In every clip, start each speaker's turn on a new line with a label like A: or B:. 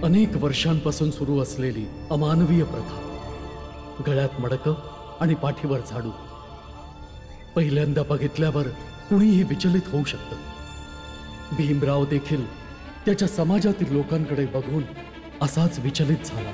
A: अनेक वर्षांपासून सुरू असलेली अमानवीय प्रथा, गळ्यात मडकं आणि पाठीवर झाडू, पहिल्यांदा बघितल्यावर कुणीही विचलित होऊ शकतं। भीमराव देखील त्याच्या समाजातील लोकांकडे बघून असाच विचलित झाला।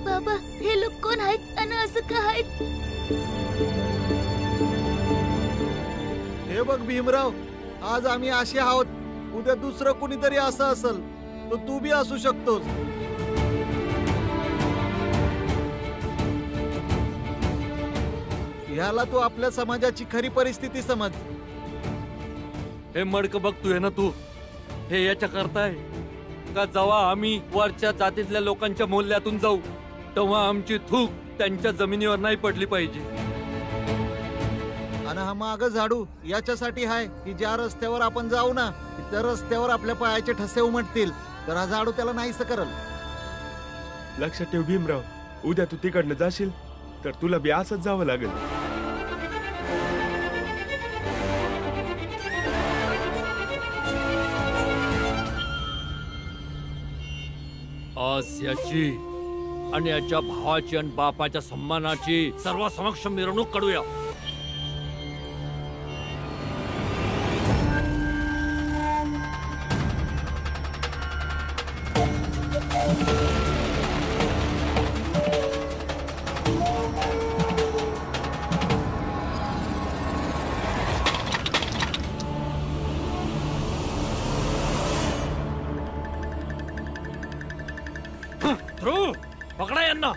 B: बाबा, हे लोक कोण आहेत आणि असं का आहेत?
C: हे बघ भीमराव, आज आम्ही असे आहोत, उद्या दुसरं कुणीतरी असं असेल तर तू बी असू शकतोस। ह्याला तू आपल्या समाजाची खरी परिस्थिती समज।
D: हे मडक बघतोय ना तू, हे याच्या करताय का जेव्हा आम्ही वरच्या जातीतल्या लोकांच्या मूल्यातून जाऊ तेव्हा आमची थूक त्यांच्या जमिनीवर नाही पडली पाहिजे।
C: आणि हा माग झाडू याच्यासाठी आहे की ज्या रस्त्यावर आपण जाऊ ना त्या रस्त्यावर आपल्या पायाचे ठसे उमटतील, तर हा झाडू त्याला नाहीस करल।
E: लक्षात ठेव भीमराव, उद्या तू तिकडनं जाशील तर तुला बी असंच जावं लागेल।
D: आज याची आणि याच्या भावाची आणि बापाच्या सन्मानाची सर्वांसमक्ष मिरवणूक काढूया। पकडा यांना।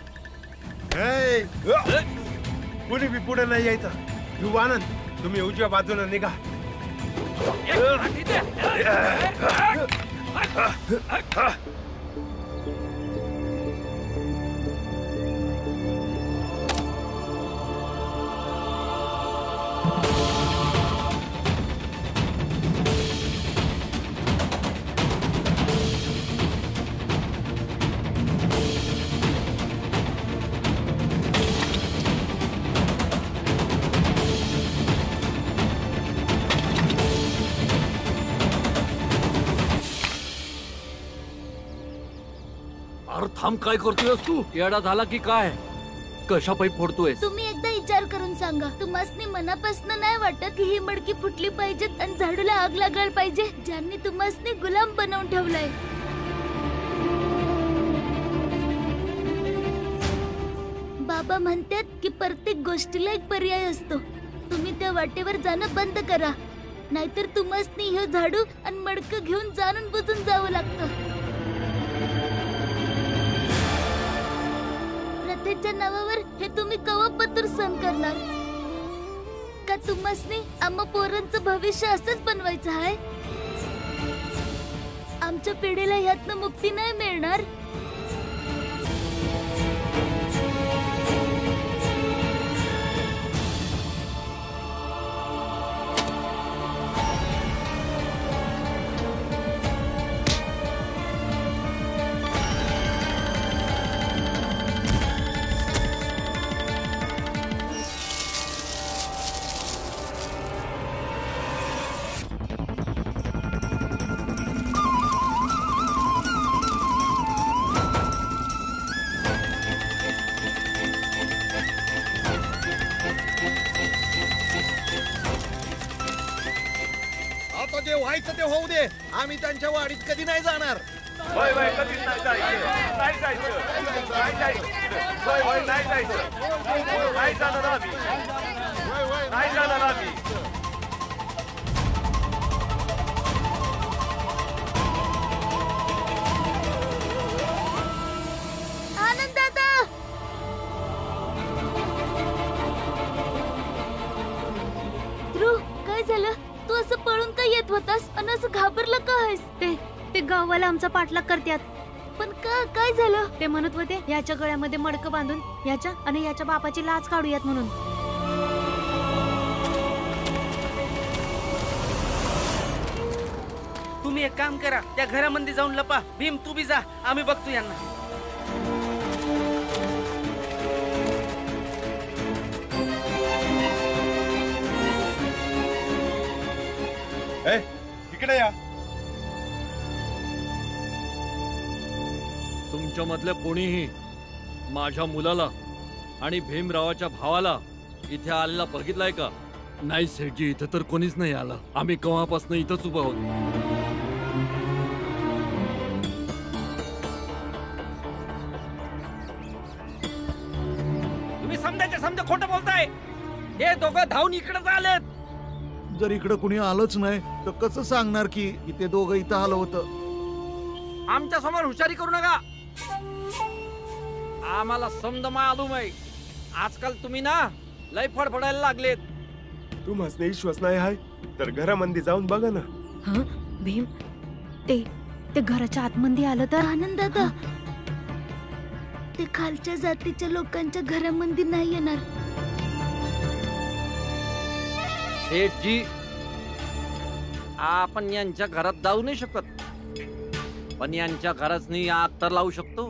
E: कुणी बी पुढे नाही यायचं। ध्रुव आनंद, तुम्ही उजव्या बाजूने निघा।
D: थांब, काय करतोयस तू? येडा झाला की काय? कशा पाई फोडतोय?
B: तुम्ही एकदा विचार करून सांगा, तुम्हासनी मनापासून नाही वाटत की ही मडकी फुटली पाहिजेत आणि झाडूला आग लागायला पाहिजे, ज्यांनी तुम्हासनी गुलाम बनवून ठेवलाय? बाबा म्हणतात की प्रत्येक गोष्टीला एक पर्याय असतो। तुम्ही त्या वाटेवर जाणं बंद करा, नाहीतर तुम्हासनी हे झाडू आणि मडकं घेऊन जाणून बुजून जावं लागतं। प्रत्येकच्या नावावर हे तुम्ही कवा पत्र सहन करणार? का तुम्हासनी आम्हा पोरांचं भविष्य असंच बनवायचं आहे? आमच्या पिढीला यातनं मुक्ती नाही मिळणार।
C: जे व्हायचं ते होऊ दे, आम्ही त्यांच्या वाडीत कधी नाही जाणार।
B: आनंद दादा, ध्रुव, काय झालं? तू असं पळून का येत होतास आणि असं घाबरलं का आहेस?
F: ते गाववाला आमचा पाठलाग करतात,
B: पण का काय झालं?
F: ते म्हणत होते याच्या गळ्यामध्ये मडकं बांधून याच्या आणि याच्या बापाची लाच काढूयात म्हणून.
G: तुम्ही एक काम करा, त्या घरामध्ये जाऊन लपा. भीम तू बी जा, आम्ही बघतो यांना.
E: इकडे या.
D: तुमच्या मधल्या कोणीही माझ्या मुलाला आणि भीमरावाच्या भावाला इथे आलेला बघितलाय का? नाही सेठजी, इथं तर कोणीच नाही आला. आम्ही केव्हापासून इथंच उभं आहोत.
G: तुम्ही समजायचे समजा खोटं बोलताय. हे दोघं धावून इकडे आलेत.
C: जर इकडे कुणी आलंच नाही तर कसं सांगणार की ते दोघं इथं आलं होतं?
G: आमच्या समोर हुशारी करू नका. आम्हाला समज मालूम आहे. आजकाल तुम्ही ना लय फडफडायला लागलेत.
E: तुम्हाला विश्वास नाही आहे तर घरामध्ये जाऊन बघा ना.
F: हं भीम, ते घराच्या आतमध्ये आलं तर?
B: आनंद दादा, ते खालच्या जातीच्या लोकांच्या घरामध्ये नाही येणार.
G: सेठजी, आपण यांच्या घरात जाऊ नाही शकत, पण यांच्या घरात आग तर लावू शकतो.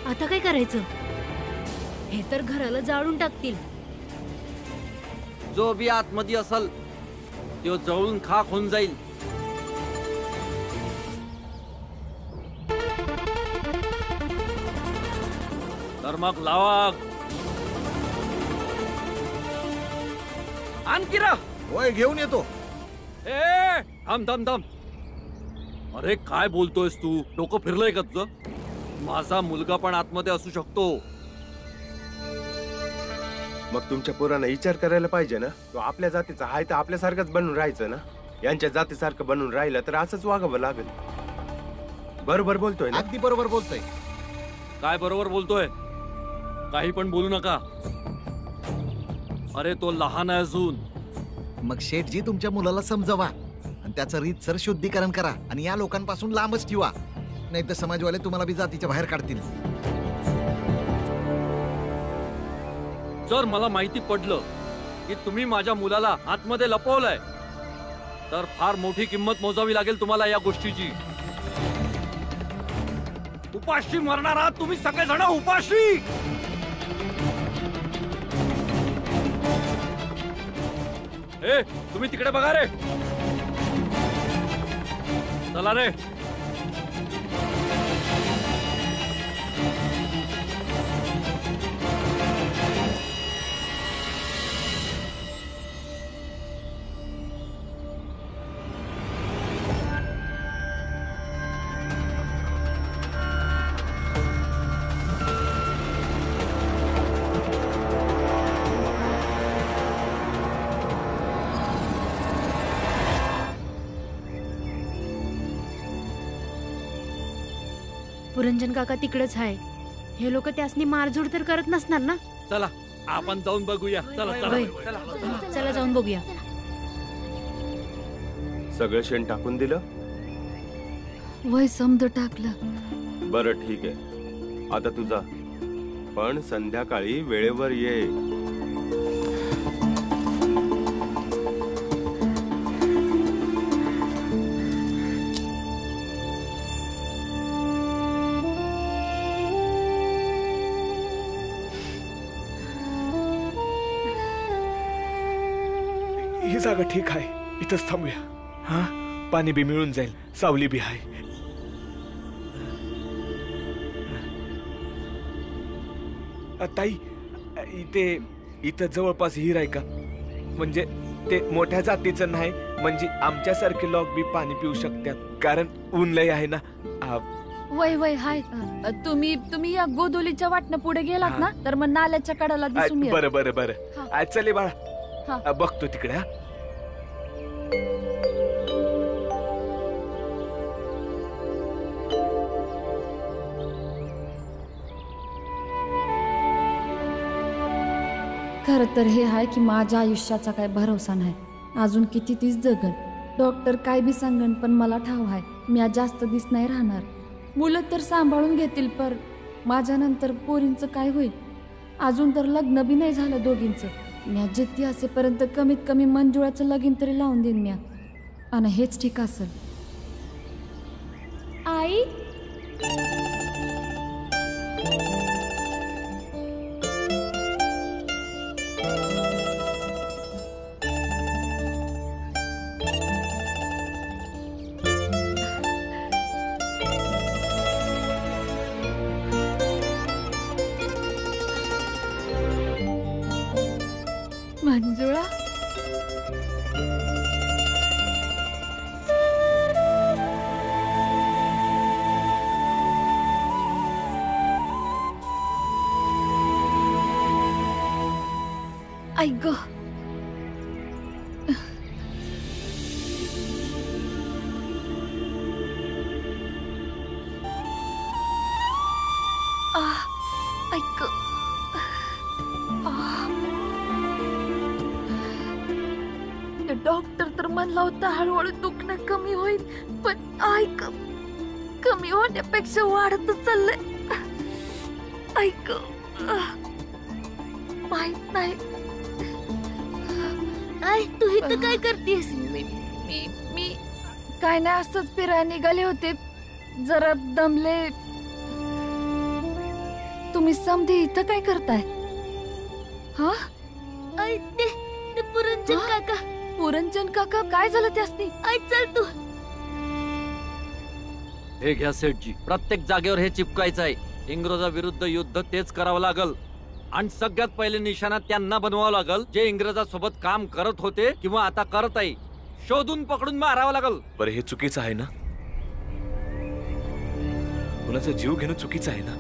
F: आता काय करायचं? हे तर घराला जाळून टाकतील.
G: जो बी आतमध्ये असल तो जळून खाक होऊन जाईल.
D: तर मग लावा.
G: आणखी रा
C: होय, घेऊन येतो.
D: ए थांब थांब थांब. अरे काय बोलतोयस तू? डोकं फिरलंय का तुझं? माझा मुलगा पण आतमध्ये असू शकतो.
E: मग तुमच्या पोरांना विचार करायला पाहिजे ना. तो आपल्या जातीचा आहे तर आपल्यासारखंच बनून राहायचं ना. यांच्या जातीसारखं बनून राहिलं तर असंच वागावं लागेल. बरोबर बोलतोय ना?
C: अगदी बरोबर बोलतोय.
D: काय बरोबर बोलतोय? काही पण बोलू नका. अरे तो लहान आहे अजून.
C: मग शेठजी तुमच्या मुलाला समजावा आणि त्याचं रीतसर शुद्धीकरण करा आणि या लोकांपासून लांबच ठेवा. नाही तर समाजवाले तुम्हाला बी जातीच्या बाहेर काढतील.
D: जर मला माहिती पडलं की तुम्ही माझ्या मुलाला आतमध्ये लपवलंय तर फार मोठी किंमत मोजावी लागेल तुम्हाला या गोष्टीची. उपाशी मरणार आहात तुम्ही सगळेजण, उपाशी. ए तुम्ही तिकडे बघा रे. चला रे.
F: पुरंजन काका तिकडेच आहे. हे लोक त्यासनी मारझोड तर करत नसणार ना?
D: चला आपण जाऊन बघूया. चला
F: वय.
D: चला.
F: चला जाऊन बघूया.
E: सगळं शेण टाकून दिलं?
F: वय समज टाकलं.
E: बरं ठीक आहे. आता तुझा पण संध्याकाळी वेळेवर ये.
H: ही जागा ठीक आहे, इथंच थांबूया. हा, पाणी बी मिळून जाईल, सावली बी आहे. ताई, इथं जवळपास हिर आहे का? म्हणजे ते मोठ्या जातीचं नाही, म्हणजे आमच्यासारखे लोक बी पाणी पिऊ शकतात, कारण ऊन लय आहे ना.
I: वय वय हाय. तुम्ही या गोदोलीच्या वाटनं पुढे गेलात ना तर मग नाल्याच्या कडाला दिसून येईल.
H: बरं बरं बरं. चले बाळा, बघतो तिकडे. हा,
I: खरं तर हे आहे की माझ्या आयुष्याचा काय भरोसा नाही. अजून किती तीच जगन. डॉक्टर काय बी सांगन पण मला ठाव आहे मी आज जास्त दिस नाही राहणार. मुलं तर सांभाळून घेतील, पर माझ्यानंतर पोरींचं काय होईल? अजून तर लग्न बी नाही झालं दोघींचं. म्या जिद्दी असेपर्यंत कमीत कमी मंजुळाचं लगीन तरी लावून देईन म्या. आणि हेच ठीक असेल. आई मंजुळा, आई ग, ऐक, डॉक्टर तर म्हणला होता हळूहळू दुखणं कमी होईल, पण ऐक, कमी होण्यापेक्षा वाढतच चाललंय. ऐक, माहित नाही.
B: आय तू इथं काय करतेस?
I: मी काय नाही, असंच फिरायला निघाले होते, जरा दमले. तुम्ही समधी इथं काय करताय? हा,
B: आय ते पुरंजन काका.
I: पुरंजन काका, काय झालं त्यासनी?
B: आय चल तू.
G: हे घ्या सेठजी, प्रत्येक जागेवर हे चिपकायचं आहे. इंग्रजाविरुद्ध युद्ध तेच करावं लागल. आणि सगळ्यात पहिले निशाणा त्यांना बनवावं लागल जे इंग्रजासोबत काम करत होते किंवा आता करत आहे. शोधून पकडून मारावं लागल.
H: बरं, हे चुकीचं आहे ना? कुणाचा जीव घेणं चुकीचं आहे ना?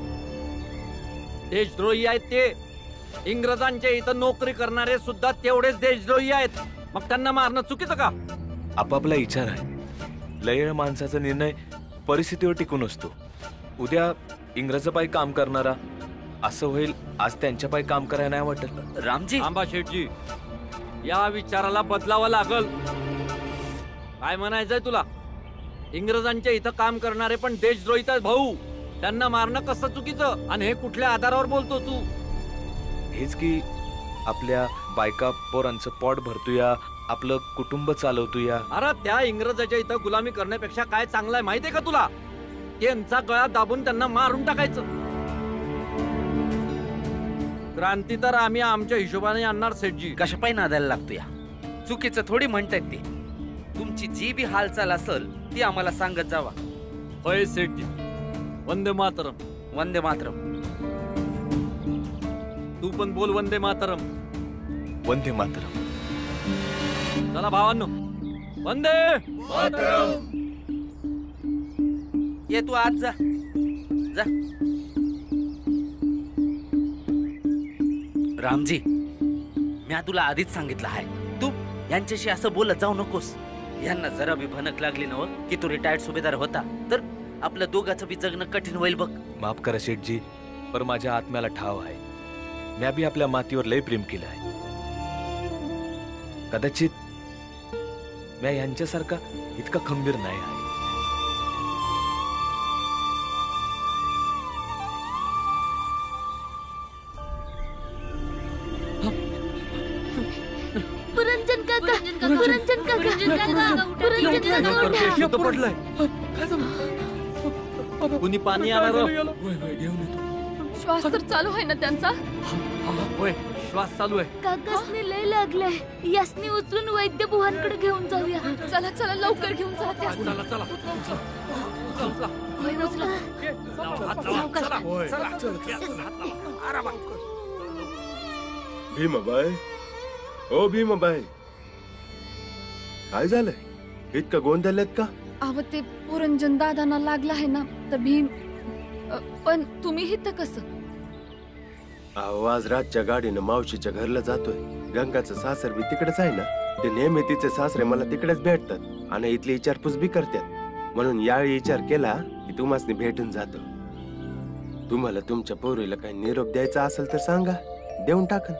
G: देशद्रोही आहेत ते. इंग्रजांच्या इथं नोकरी करणारे सुद्धा तेवढेच देशद्रोही आहेत. मग त्यांना मारणं चुकीचं का?
H: आपापला विचार आहे. लयळ माणसाचा निर्णय परिस्थितीवर टिकून असतो. उद्या इंग्रजापायी काम करणारा असं होईल, आज त्यांच्या पायी काम करायला नाही वाटत.
G: रामजी, आंबा शेठजी, या विचाराला बदलावं लागल. काय म्हणायचंय तुला? इंग्रजांच्या इथं काम करणारे पण देशद्रोहीत आहेत भाऊ. त्यांना मारणं कसं चुकीचं? आणि हे कुठल्या आधारावर बोलतो तू?
H: हेच की, आपल्या बायका पोरांचं पोट भरतोया, आपलं कुटुंब चालवतोया.
G: अरे त्या इंग्रजाच्या इथं गुलामी करण्यापेक्षा काय चांगलं आहे माहितीये का तुला? त्यांचा गळा दाबून त्यांना मारून टाकायचं. क्रांती तर आम्ही आमच्या हिशोबाने आणणार सेठजी.
J: कशापायी नादायला लागतो या? चुकीचं थोडी म्हणतायत ते. तुमची जी बी हालचाल असल ती आम्हाला सांगत जावा.
G: होय सेठजी. वंदे मातरम.
J: वंदे मातरम.
G: तू पण बोल वंदे मातरम.
H: वंदे मातरम.
G: चला भावांनो, वंदे मातरम.
J: ये तू आज जा जा. रामजी, म्या तुला आधीच सांगितलं आहे, तू यांच्याशी असं बोलत जाऊ नकोस. यांना जरा बी भनक लागली ना की तू रिटायर्ड सुभेदार होता तर आपल्या दोघांचं बी जगणं कठीण होईल बघ.
H: माफ करा शेठजी, पर माझ्या आत्म्याला ठाव आहे. म्या बी आपल्या मातीवर लय प्रेम केलं आहे. कदाचित म्या यांच्यासारखा इतका खंबीर नाही आहे.
B: पुरंजन काका, पुरंजन काका, पुरंजन काका उठा.
G: पडलंय. कुणी पाणी आणणार?
I: श्वास तर चालू आहे ना त्यांचा?
G: होय, श्वास चालू आहे.
B: काकासने लय लागलाय. यासनी उचलून वैद्य बुवांकडे घेऊन जाऊया.
I: चला चला, लवकर घेऊन चला त्यासनी.
G: चला चला
E: भीमाबाई, ओ भीमाबाई, काय झालंय? इतकं गोंधळलेत का?
I: अहो, ते पुरंजन दादांना लागला आहे ना, तर भीम. पण तुम्ही इथं कसं?
E: आवाज रातच्या गाडीनं मावशीच्या घरला जातोय. गंगाचं सासर बी तिकडेच आहे ना. ते नेहमी तिचे सासरे मला तिकडेच भेटतात आणि इथली विचारपूस बी करतात. म्हणून यावेळी विचार केला की तुम्हाला भेटून जातो. तुम्हाला तुमच्या पोरीला काही निरोप द्यायचा असेल तर सांगा, देऊन टाकन.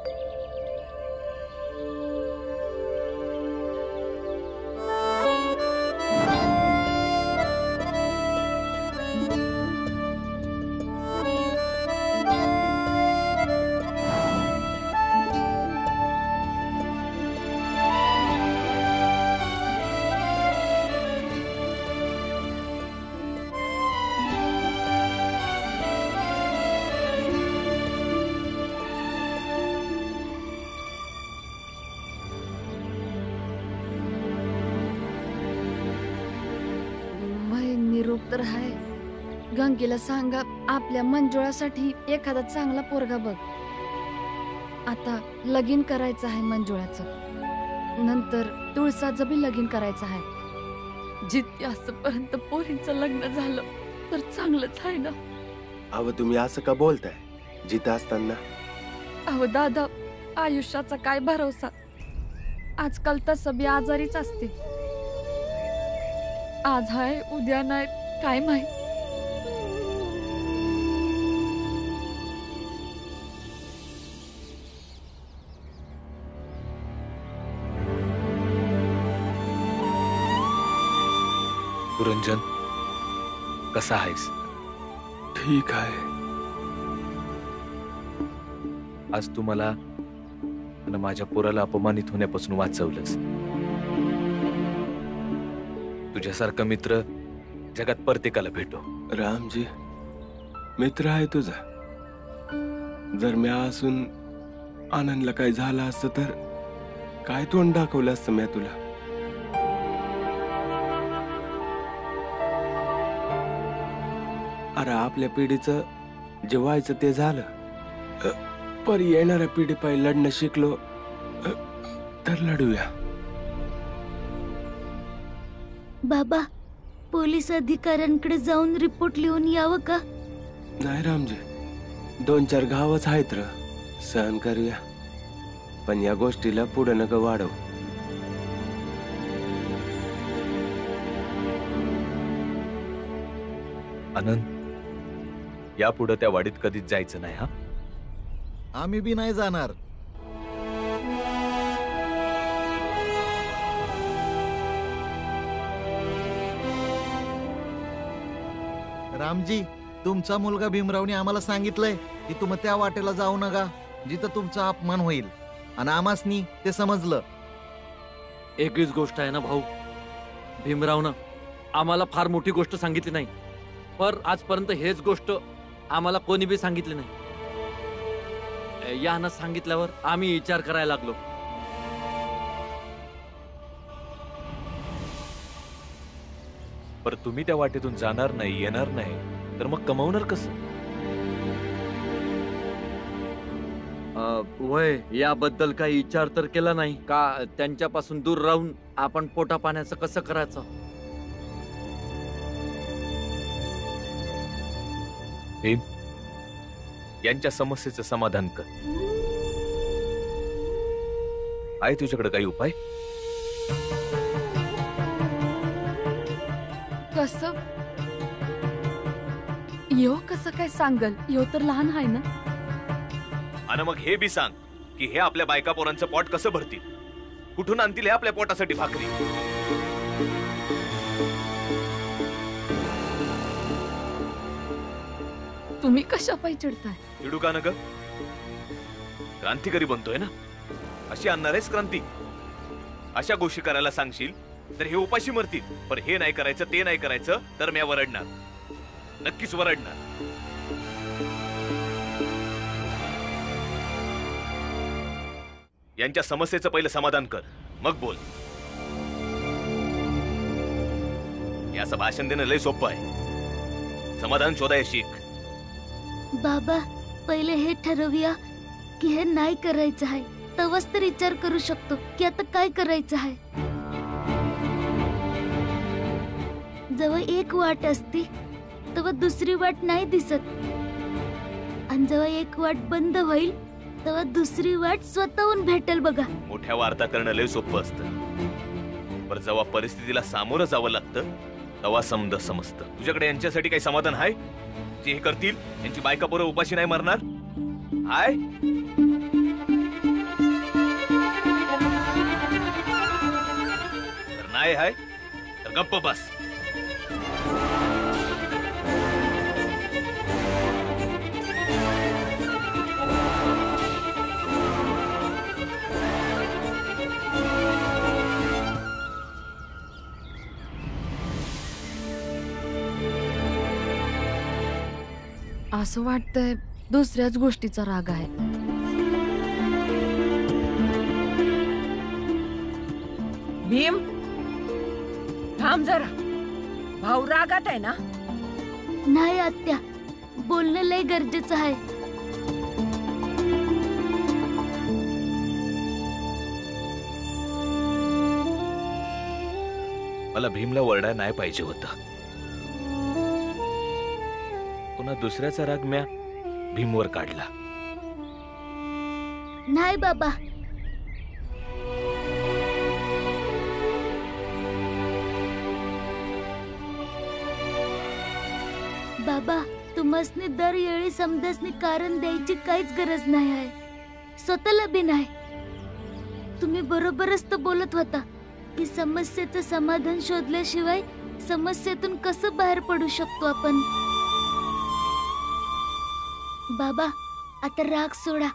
I: तर हाय. गंगेला सांगा आपल्या मंजुळासाठी एखादा चांगला पोरगा बघ. आता लगीन करायचं आहे मंजुळाचं, नंतर तुळसाचं बी लगीन करायचं आहे. जिथे आजपर्यंत पोरींचं लग्न झालं तर चांगलंच आहे ना.
E: अहो तुम्ही असं का बोलताय? जिथं असताना
I: अहो दादा, आयुष्याचा काय भरोसा. आजकाल तसं बी आजारीच असते. आज हाय उद्या नाही, काय माहित.
H: पुरंजन, कसा आहेस?
E: ठीक आहे.
H: आज तू मला आणि माझ्या पोराला अपमानित होण्यापासून वाचवलंस. तुझ्यासारखा मित्र जगात प्रत्येकाला भेटो.
E: रामजी, मित्र आहे तुझा. जर मी असून आनंदला काय झालं असतं तर काय तोंड दाखवलं असतं मी तुला. अरे आपल्या पिढीचं जे व्हायचं ते झालं, पर येणाऱ्या पिढी पायी लढणं शिकलो तर लढूया.
B: बाबा, पोलीस अधिकाऱ्यांकडे जाऊन रिपोर्ट लिहून यावं का?
E: नाही रामजी, 2-4 गावच आहेत र, सहन करूया. पण या गोष्टीला पुढे नका वाढव.
H: आनंद, यापुढे त्या वाडीत कधीच जायचं नाही. हा,
C: आम्ही बी नाही जाणार. रामजी, तुमचा मुलगा भीमरावने आम्हाला सांगितलंय की तुम्ही त्या वाटेला जाऊ नका जिथं तुमचा अपमान होईल, आणि आमासनी ते समजलं.
G: एकच गोष्ट आहे ना भाऊ, भीमरावनं आम्हाला फार मोठी गोष्ट सांगितली नाही, पर आजपर्यंत हेच गोष्ट आम्हाला कोणी बी सांगितली नाही. यानं सांगितल्यावर आम्ही विचार करायला लागलो.
H: पर तुम्ही त्या वाटेतून जाणार नाही, येणार नाही, तर मग कमावणार कसं?
G: वय याबद्दल काही विचार तर केला नाही का? त्यांच्यापासून दूर राहून आपण पोटा पाण्याचं कसं करायचं?
H: भीम, यांच्या समस्येचं समाधान कर. आहे तुझ्याकडे काही उपाय?
I: कसं यो कसं काय सांगल? यो तर लहान आहे ना.
H: आणि मग हे बी सांग की हे आपल्या बायका पोरांचं पोट कसं भरतील? कुठून आणतील हे आपल्या पोटासाठी भाकरी?
I: तुम्ही कशा पायी चिडताय?
H: चिडू का नग? क्रांतिकारी बनतोय ना, अशी आणणार आहेस क्रांती? अशा गोष्टी करायला सांगशील तर हे उपाशी मरतील. पण हे नाही करायचं, ते नाही करायचं तर मी वरडणार, नक्कीच वरडणार. यांच्या समस्येचं पहिलं समाधान कर, मग बोल. हे असं भाषण देणं लय सोपं आहे. समाधान शोधाय शिक.
B: बाबा, पहिले हे ठरवूया की हे नाही करायचं आहे, तेव्हाच तर विचार करू शकतो की आता काय करायचं आहे. जेव्हा एक वाट असती तेव्हा दुसरी वाट नाही दिसत, आणि जेव्हा एक वाट बंद होईल तेव्हा दुसरी वाट स्वतःहून भेटेल. बघा,
H: मोठ्या वार्ता करणं लय सोपं असतं, पण जेव्हा परिस्थितीला सामोरं जावं लागतं तेव्हा समजतं. तुझ्याकडे यांच्यासाठी काही समाधान आहे जे हे करतील? यांची बायका पोरं उपाशी नाही मरणार? हाय, तर नाही हाय तर गप्प बस.
I: असं वाटतंय दुसऱ्याच गोष्टीचा राग आहे.
K: भीम, थांब जरा. भाऊ रागात आहे ना?
B: नाही आत्या, बोलणं लय गरजेचं आहे.
H: मला भीमला वरडाय नाही पाहिजे होतं. पुन्हा दुसऱ्याचा राग म्या भीमवर काढला.
B: नाही बाबा, बाबा तुम्हासनी दर येळी समजसनी कारण द्यायची काहीच गरज नाही आहे. स्वतःला बी नाही. तुम्ही बरोबरच तर बोलत होता की समस्येचं समाधान शोधल्याशिवाय समस्येतून कसं बाहेर पडू शकतो आपण. बाबा आता राग सोडा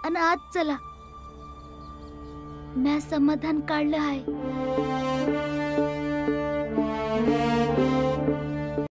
B: आणि आज चला. म्या समाधान काढलं आहे.